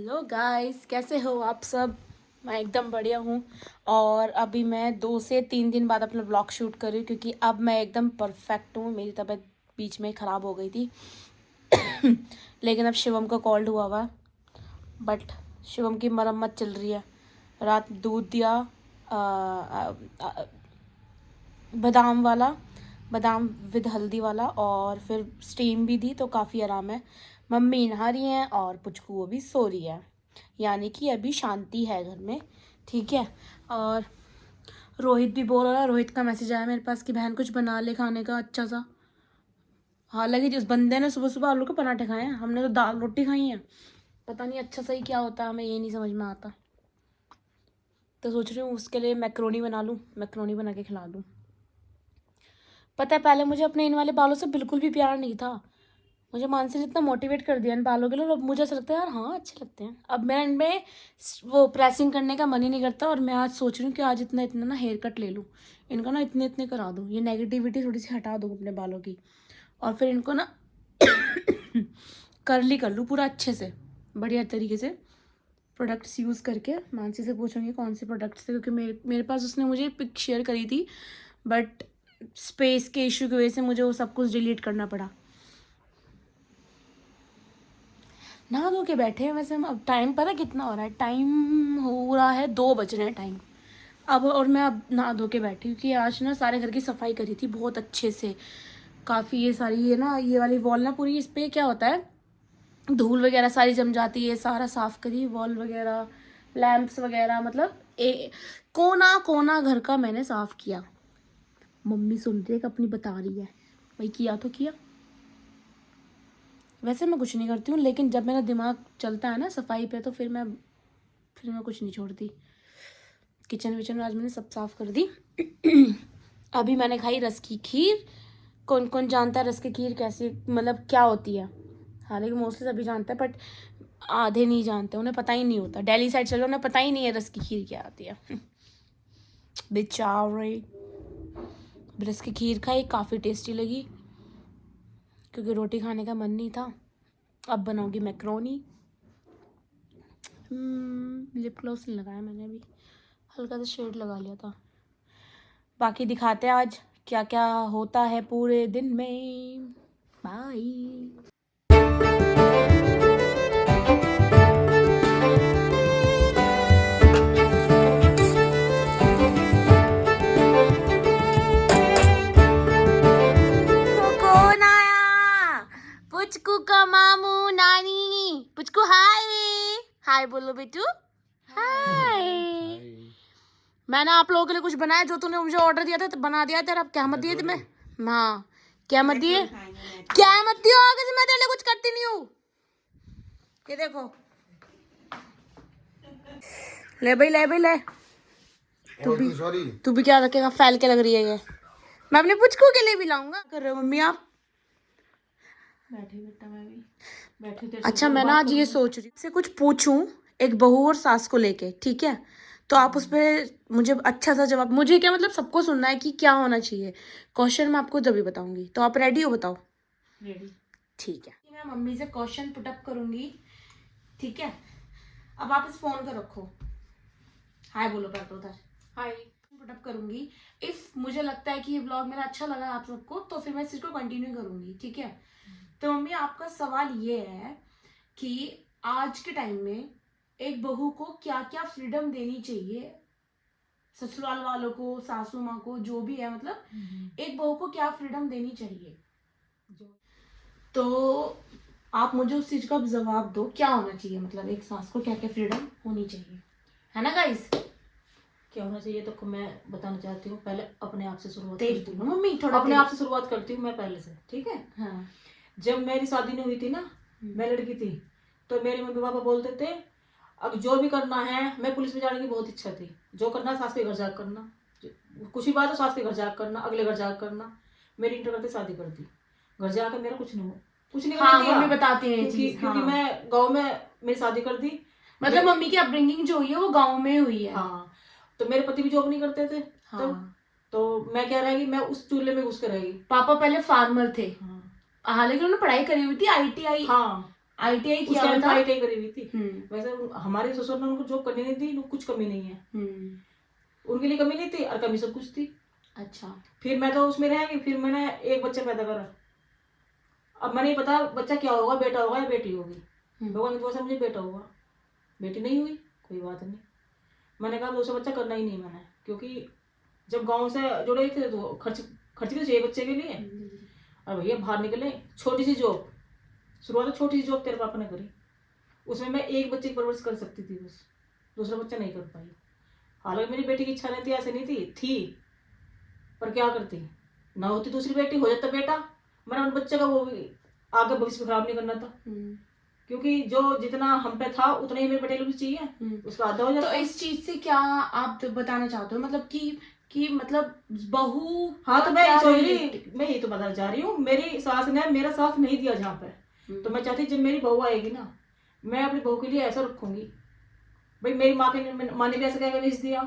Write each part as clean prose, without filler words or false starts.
Hello guys, कैसे हो आप सब। मैं एकदम बढ़िया हूँ। और अभी मैं 2 से 3 दिन बाद अपना ब्लॉग शूट कर रही हूँ क्योंकि अब मैं एकदम परफेक्ट हूँ। मेरी तबीयत बीच में ख़राब हो गई थी लेकिन अब शिवम को कोल्ड हुआ बट शिवम की मरम्मत चल रही है। रात दूध दिया, आ, आ, आ, बादाम वाला, बादाम विद हल्दी वाला, और फिर स्टीम भी दी तो काफ़ी आराम है। मम्मी नहा रही हैं और पुचकू वो भी सो रही है, यानी कि अभी शांति है घर में। ठीक है। और रोहित भी बोल रहा है, रोहित का मैसेज आया मेरे पास कि बहन कुछ बना ले खाने का अच्छा सा। हालांकि जिस बंदे ने सुबह सुबह आलू के पराठे खाए हैं, हमने तो दाल रोटी खाई है। पता नहीं अच्छा सही क्या होता है, हमें ये नहीं समझ में आता। तो सोच रही हूँ उसके लिए मैक्रोनी बना लूँ, मैक्रोनी बना के खिला दूँ। पता है पहले मुझे अपने इन वाले बालों से बिल्कुल भी प्यार नहीं था। मुझे मानसी ने इतना मोटिवेट कर दिया इन बालों के लिए, और अब मुझे ऐसा लगता है यार हाँ अच्छे लगते हैं। अब मेरा इनमें वो प्रेसिंग करने का मन ही नहीं करता, और मैं आज सोच रही हूँ कि आज इतना इतना ना हेयर कट ले लूँ, इनका ना इतने इतने करा दूँ, ये नेगेटिविटी थोड़ी सी हटा दूँ अपने बालों की, और फिर इनको ना कर्ली कर लूँ पूरा अच्छे से बढ़िया तरीके से। प्रोडक्ट्स यूज़ करके मानसी से पूछूंगी कौन से प्रोडक्ट्स थे, क्योंकि मेरे पास उसने मुझे पिक शेयर करी थी, बट स्पेस के इशू की वजह से मुझे वो सब कुछ डिलीट करना पड़ा। नहा धो के बैठे हैं वैसे हम। अब टाइम पता कितना हो रहा है, टाइम हो रहा है 2 बज रहे हैं टाइम अब, और मैं अब नहा धो के बैठी क्योंकि आज ना सारे घर की सफाई करी थी बहुत अच्छे से। काफ़ी ये सारी ये ना ये वाली वॉल ना पूरी, इस पर क्या होता है धूल वगैरह सारी जम जाती है, सारा साफ करी वॉल वगैरह, लैंप्स वगैरह, मतलब कोना कोना घर का मैंने साफ किया। मम्मी सुन रही है अपनी बता रही है भाई किया तो किया। वैसे मैं कुछ नहीं करती हूँ, लेकिन जब मेरा दिमाग चलता है ना सफाई पे तो फिर मैं कुछ नहीं छोड़ती। किचन विचन में आज मैंने सब साफ कर दी। अभी मैंने खाई रस की खीर। कौन कौन जानता है रस की खीर कैसे मतलब क्या होती है, हालांकि मोस्टली सभी जानते हैं बट आधे नहीं जानते, उन्हें पता ही नहीं होता। दिल्ली साइड चलो उन्हें पता ही नहीं है रस की खीर क्या आती है। बेचारे। रस की खीर खाई, काफ़ी टेस्टी लगी क्योंकि रोटी खाने का मन नहीं था। अब बनाऊंगी मैक्रोनी। लिप ग्लॉस नहीं लगाया मैंने अभी, हल्का सा शेड लगा लिया था। बाकी दिखाते हैं आज क्या क्या होता है पूरे दिन में। बाय। कौन आया? पुचकू का मामू नानी। पुचकू हाय, हाय बोलो बेटू। हाय। मैंने आप लोगों के लिए कुछ बनाया, जो तूने मुझे ऑर्डर दिया था तो बना दिया तेरा। अब क्या मत दिए तुम्हें। हाँ क्या मत दिए, क्या मत दियो आगे से, मैं तेरे लिए कुछ करती नहीं हूँ। ये देखो, ले भाई ले भाई ले। तू भी क्या रखेगा, फैल के लग रही है ये। मैं अपने पुचकू के लिए भी लाऊंगा। कर रहे हो मम्मी आप? बैठी बेटा, मैं भी बैठी तेरे अच्छा से मैं ना आज ये सोच रही हूँ से कुछ पूछूं एक बहू और सास को लेके, ठीक है? तो आप उस पर मुझे अच्छा सा जवाब, मुझे क्या मतलब सबको सुनना है कि क्या होना चाहिए। क्वेश्चन मैं आपको जब भी बताऊंगी, तो आप रेडी हो? बताओ। रेडी। ठीक है, मैं मम्मी से क्वेश्चन पुटअप करूंगी, ठीक है? अब आप इस फोन को रखो, हाय बोलो कर दो उधर, हाय। पुटअप करूंगी, इफ मुझे लगता है कि ये ब्लॉग मेरा अच्छा लगा आप सबको तो फिर मैं इस चीज को कंटिन्यू करूंगी, ठीक है? तो मम्मी आपका सवाल ये है कि आज के टाइम में एक बहू को क्या क्या फ्रीडम देनी चाहिए, ससुराल वालों को, सासू माँ को, जो भी है, मतलब एक बहू को क्या फ्रीडम देनी चाहिए। तो आप मुझे उस चीज का जवाब दो, क्या होना चाहिए, मतलब एक सास को क्या क्या फ्रीडम होनी चाहिए, है ना गाइस? क्या होना चाहिए तो मैं बताना चाहती हूँ। पहले अपने आप से शुरुआत तेज करती बोलो हूँ, मम्मी, थोड़ा अपने तेज। आप से शुरुआत करती हूँ मैं पहले से, ठीक है? हाँ। जब मेरी शादी नहीं हुई थी ना, मैं लड़की थी, तो मेरे मम्मी पापा बोलते थे अब जो भी करना है, मैं पुलिस में जाने की बहुत इच्छा थी, जो करना सास के घर जाकर करना, कुछ ही बात हो सास के घर जाकर करना, अगले घर जाकर करना। मेरी इंटर करते शादी कर दी, घर जाकर मेरा कुछ नहीं हुआ, कुछ नहीं करने दिया। मम्मी बताती है क्योंकि मैं गाँव में मेरी शादी कर दी, मतलब मम्मी की अपब्रिंगिंग जो हुई है वो गांव में हुई है। हाँ, तो मेरे पति भी जॉब नहीं करते थे। हाँ। तो मैं क्या रहेगी, मैं उस चूल्हे में घुस के रहेगी। पापा पहले फार्मर थे, हालांकि उन्होंने पढ़ाई करी हुई थी ITI। हाँ, ITI उस किया टाइम था? ITI करी हुई थी। वैसे हमारे ससुर ने उनको जॉब करनी नहीं थी, कुछ कमी नहीं है उनके लिए, कमी नहीं थी और कमी सब कुछ थी। अच्छा। फिर मैं तो उसमें रह गई, फिर मैंने एक बच्चा पैदा करा। अब मैंने नहीं पता बच्चा क्या होगा, बेटा होगा या बेटी होगी। भगवान की दुआ से मुझे बेटा हुआ, बेटी नहीं हुई, कोई बात नहीं। मैंने कहा दूसरा बच्चा करना ही नहीं मैंने, क्योंकि जब गांव से जुड़े थे तो खर्च तो चाहिए बच्चे के लिए। और भैया बाहर निकले, छोटी सी जॉब, शुरुआत छोटी सी जॉब तेरे पापा ने करी, उसमें मैं एक बच्चे की परवरिश कर सकती थी बस, दूसरा बच्चा नहीं कर पाई। हालांकि मेरी बेटी की इच्छा नहीं थी, ऐसे नहीं थी पर क्या करती, ना होती दूसरी बेटी, हो जाता बेटा। मैंने उन बच्चे का वो भी आगे भविष्य खराब नहीं करना था, क्योंकि जो जितना हम पे था उतना ही मेरे बेटे को भी चाहिए, उसका आधा हो जाता। तो इस चीज से क्या आप बताना चाहते हो, मतलब कि मतलब बहू? हाँ, तो मैं यही तो बताना चाह रही हूँ, मेरी सास ने मेरा साथ नहीं दिया जहाँ पे, तो मैं चाहती जब मेरी बहू आएगी ना, मैं अपनी बहू के लिए ऐसा रखूंगी। भाई मेरी माँ ने भी ऐसा कह के भेज दिया,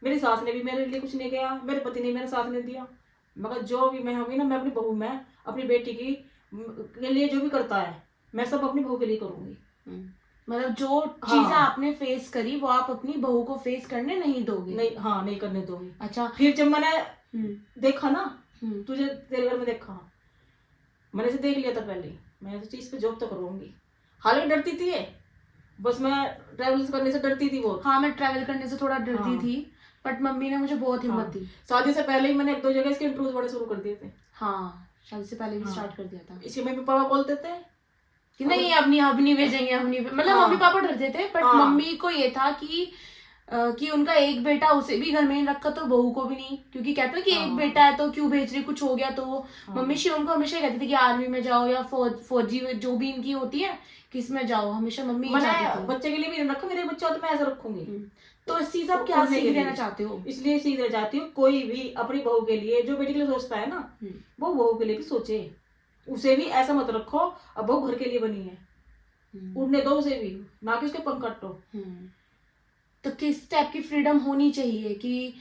मेरी सास ने भी मेरे लिए कुछ नहीं किया, मेरे पति ने मेरा साथ नहीं दिया, मगर जो भी मैं होगी ना, मैं अपनी बहू में अपनी बेटी की के लिए जो भी करता है मैं सब अपनी बहू के लिए करूंगी। मतलब जो चीजें आपने फेस करी वो आप अपनी बहू को फेस करने नहीं दोगे? नहीं, हाँ, नहीं करने दोगी। अच्छा। फिर जब मैंने देखा ना, तुझे तेरे घर में देखा, मैंने इसे देख लिया था पहले, मैं इस चीज पे जॉब तो करूंगी। हालांकि डरती थी ये, बस मैं ट्रैवल करने से डरती थी बहुत। हाँ, मैं ट्रैवल करने से थोड़ा डरती थी, बट मम्मी ने मुझे बहुत हिम्मत दी। शादी से पहले ही मैंने 1-2 जगह इसके इंटरव्यूज बड़े शुरू कर दिए थे। हाँ, शादी से पहले भी स्टार्ट कर दिया था। इसके मम्मी पापा बोलते थे कि नहीं अब नहीं भेजेंगे, मतलब मम्मी पापा डरते थे, बट मम्मी को ये था कि उनका एक बेटा, उसे भी घर में नहीं रखा तो बहू को भी नहीं, क्योंकि कहते हैं कि एक बेटा है तो क्यों भेज रही, कुछ हो गया तो। मम्मी शिवम को हमेशा कहती थी कि आर्मी में जाओ या फौजी जो भी इनकी होती है किसमें जाओ, हमेशा मम्मी बच्चे के लिए भी रखो, मेरे बच्चा तो मैं ऐसा रखूंगी। तो इस चीज आप क्या सीख लेना चाहते हो? इसलिए सीख लेना चाहती हूँ, कोई भी अपनी बहू के लिए, जो बेटी के लिए सोचता है ना, वो बहू के लिए भी सोचे, उसे भी ऐसा मत रखो अब बहू घर के लिए बनी है, उड़ने दो उसे भी, ना कि उसके पंख काटो। तो किस टाइप की फ्रीडम होनी चाहिए, कि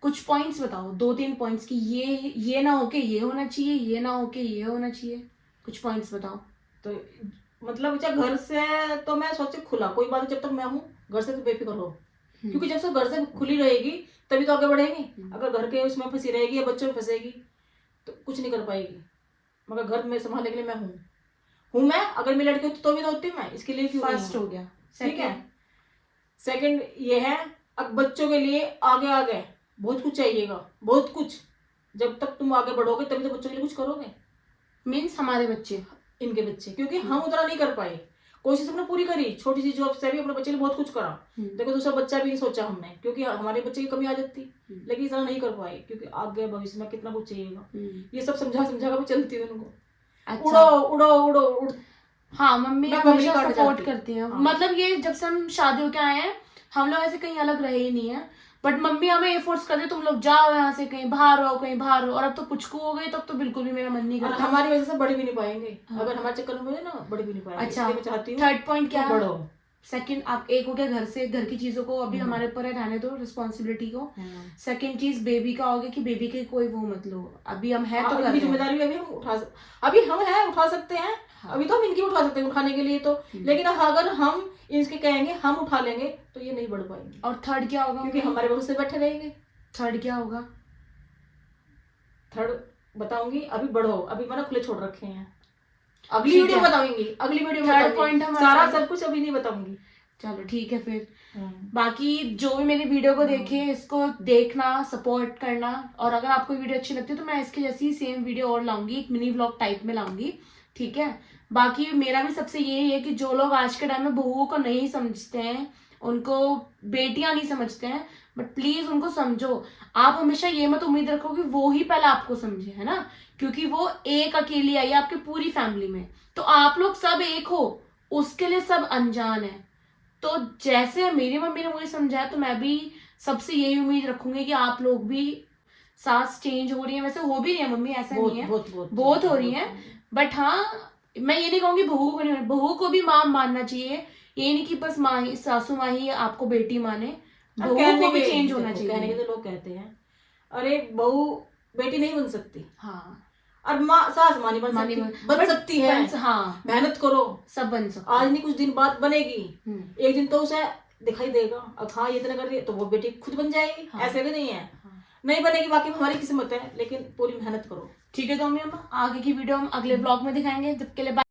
कुछ पॉइंट्स बताओ, 2-3 पॉइंट्स कि ये ना हो के ये होना चाहिए, ये ना हो के ये होना चाहिए, कुछ पॉइंट्स बताओ। तो मतलब घर से तो मैं सोचे खुला कोई बात, जब तक मैं हूँ घर से तो बेफिक्र हो, क्योंकि जब से घर से खुली रहेगी तभी तो आगे बढ़ेगी। अगर घर के उसमें फंसी रहेगी या बच्चों में फंसेगी तो कुछ नहीं कर पाएगी। मगर घर में संभालने के लिए मैं हूँ मैं, अगर मेरी लड़की होती तो भी तो होती मैं, इसके लिए क्यों? फर्स्ट हो गया। ठीक है, सेकंड ये है, अब बच्चों के लिए आगे बहुत कुछ चाहिएगा, बहुत कुछ। जब तक तुम आगे बढ़ोगे तभी तो बच्चों के लिए कुछ करोगे। मीन्स हमारे बच्चे, इनके बच्चे, क्योंकि हम उतना नहीं कर पाए, कोशिश हमने पूरी करी, छोटी सी जॉब से भी अपने बच्चे के लिए बहुत कुछ करा। देखो दूसरा बच्चा भी नहीं सोचा हमने, क्योंकि हमारे बच्चे की कमी आ जाती, लेकिन इतना नहीं कर पाए, क्योंकि आगे भविष्य में कितना कुछ चाहिएगा। ये सब समझा कर भी चलती है उनको। अच्छा। उड़ो। हाँ, मम्मी हमेशा सपोर्ट करती है। मतलब ये जब से हम शादी होके आए हैं हम लोग ऐसे कहीं अलग रहे ही नहीं है, बट मम्मी हमें ये फोर्स करती है तुम लोग जाओ यहाँ से, कहीं बाहर रहो। और अब तो पुचकू हो गई, तब तो बिल्कुल भी मेरा मन नहीं करता। हमारी वजह से बढ़ भी नहीं पाएंगे। अगर हमारे चक्कर में ना बढ़ भी नहीं पाएंगे। अच्छा, मैं चाहती हूँ थर्ड पॉइंट क्या है? बढ़ो। सेकंड, आप एक हो गया घर से, घर की चीजों को अभी हमारे ऊपर है, रहने दो रिस्पॉन्सिबिलिटी को। सेकंड चीज बेबी का हो गया कि बेबी के कोई वो मत लो, अभी हम है तो कर, जिम्मेदारी भी अभी हम है उठा सकते हैं। अभी तो हम इनकी उठा सकते हैं उठाने के लिए तो, लेकिन अगर हम इसके कहेंगे हम उठा लेंगे तो ये नहीं बढ़ पाएंगे। और थर्ड क्या होगा? क्योंकि हमारे भरोसे बैठे रहेंगे। थर्ड क्या होगा? थर्ड बताऊंगी, अभी बढ़ो, अभी मैंने खुले छोड़ रखे हैं, अगली वीडियो बताऊंगी, अगली वीडियो में थर्ड पॉइंट सारा सब कुछ अभी नहीं बताऊंगी। चलो ठीक है फिर। बाकी जो भी मेरी वीडियो को देखे इसको देखना, सपोर्ट करना, और अगर आपको वीडियो अच्छी लगती है तो मैं इसके जैसी सेम वीडियो और लाऊंगी, एक मिनी व्लॉग टाइप में लाऊंगी, ठीक है। बाकी मेरा भी सबसे यही है कि जो लोग आज के टाइम में बहुओं को नहीं समझते हैं, उनको बेटियां नहीं समझते हैं, बट प्लीज उनको समझो। आप हमेशा ये मत उम्मीद रखो कि वो ही पहले आपको समझे, है ना, क्योंकि वो एक अकेली आई है आपकी पूरी फैमिली में, तो आप लोग सब एक हो, उसके लिए सब अनजान है। तो जैसे मेरी मम्मी ने मुझे समझाया तो मैं भी सबसे यही उम्मीद रखूंगी कि आप लोग भी, सास चेंज हो रही है, वैसे हो भी रही है मम्मी, ऐसा नहीं है, बहुत हो रही है, बट हाँ मैं ये नहीं कहूंगी बहू को नहीं, बहू को भी माँ मानना चाहिए, ये नहीं कि बस माँ ही, सासू माँ ही आपको बेटी माने, बहू को भी चेंज होना चाहिए। कहने के तो लोग कहते हैं अरे बहू बेटी नहीं बन सकती। हाँ, और माँ सास माँ नहीं बन माँ नहीं सकती, बन सकती है। हाँ, मेहनत करो, सब बन सकता आज नहीं कुछ दिन बाद बनेगी। हम्म। एक दिन तो उसे दिखाई देगा, अब हाँ ये इतना कर रही है तो वो बेटी खुद बन जाएगी। हाँ। ऐसे भी नहीं है, हाँ। नहीं बनेगी, बाकी हमारी किस्मत है, लेकिन पूरी मेहनत करो। ठीक है तो अम्मी अम्मा, आगे की वीडियो हम अगले ब्लॉग में दिखाएंगे। जब के लिए बाय।